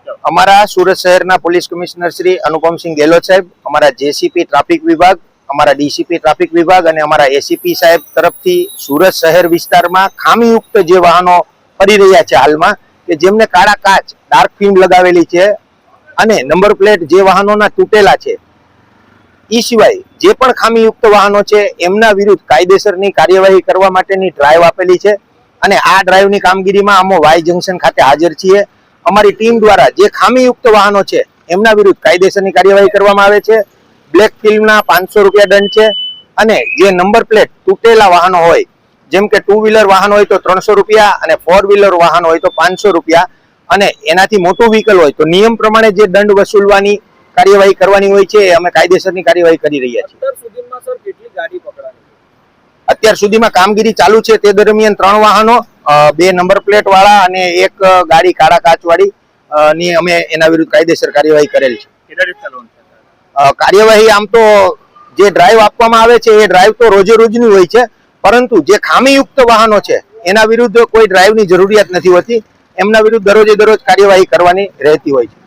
અમારા સુરત શહેરના police commissioner Shri Anupamsinh Gehlot સાહેબ, અમારા જેસીપી ટ્રાફિક વિભાગ, અમારા ડીસીપી ટ્રાફિક વિભાગ અને અમારા એસીપી સાહેબ તરફથી સુરત શહેર વિસ્તારમાં ખામીયુક્ત જે વાહનો ફરી રહ્યા છે હાલમાં, કે જેમને કાળા કાચ ડાર્ક ફિલ્મ લગાવેલી છે અને નંબર પ્લેટ જે વાહનોના તૂટેલા છે, એ સિવાય જે પણ ખામીયુક્ત વાહનો છે એમના વિરુદ્ધ કાયદેસરની કાર્યવાહી કરવા માટેની ડ્રાઈવ આપેલી છે. અને આ ડ્રાઈવની કામગીરીમાં અમે વાય જંકશન ખાતે હાજર છીએ. અમારી ટીમ દ્વારા જે ખામીયુક્ત વાહનો છે એમના વિરુદ્ધ કાયદેસરની કાર્યવાહી કરવામાં આવે છે. બ્લેક ફિલ્મના 500 રૂપિયા દંડ છે અને જે નંબર પ્લેટ તૂટેલા વાહનો હોય, જેમ કે 2 વ્હીલર વાહન હોય તો 300 રૂપિયા અને 4 વ્હીલર વાહન હોય તો 500 રૂપિયા અને એનાથી મોટું વ્હીકલ હોય તો નિયમ પ્રમાણે જે દંડ વસૂલવાની કાર્યવાહી કરવાની હોય છે એ અમે કાયદેસરની કાર્યવાહી કરી રહ્યા છીએ. અત્યાર સુધીમાં કામગીરી ચાલુ છે તે દરમિયાન 3 વાહનો, 2 નંબર પ્લેટ વાળા અને 1 ગાડી કાળા કાચ વાળી ની અમે એના વિરુદ્ધ કાયદેસર કાર્યવાહી કરેલ છે. કાર્યવાહી આમ તો જે ડ્રાઈવ આપવામાં આવે છે એ ડ્રાઈવ તો રોજે રોજની હોય છે, પરંતુ જે ખામીયુક્ત વાહનો છે એના વિરુદ્ધ કોઈ ડ્રાઈવની જરૂરિયાત નથી હોતી. એમના વિરુદ્ધ દરરોજે દરરોજ કાર્યવાહી કરવાની રહેતી હોય છે.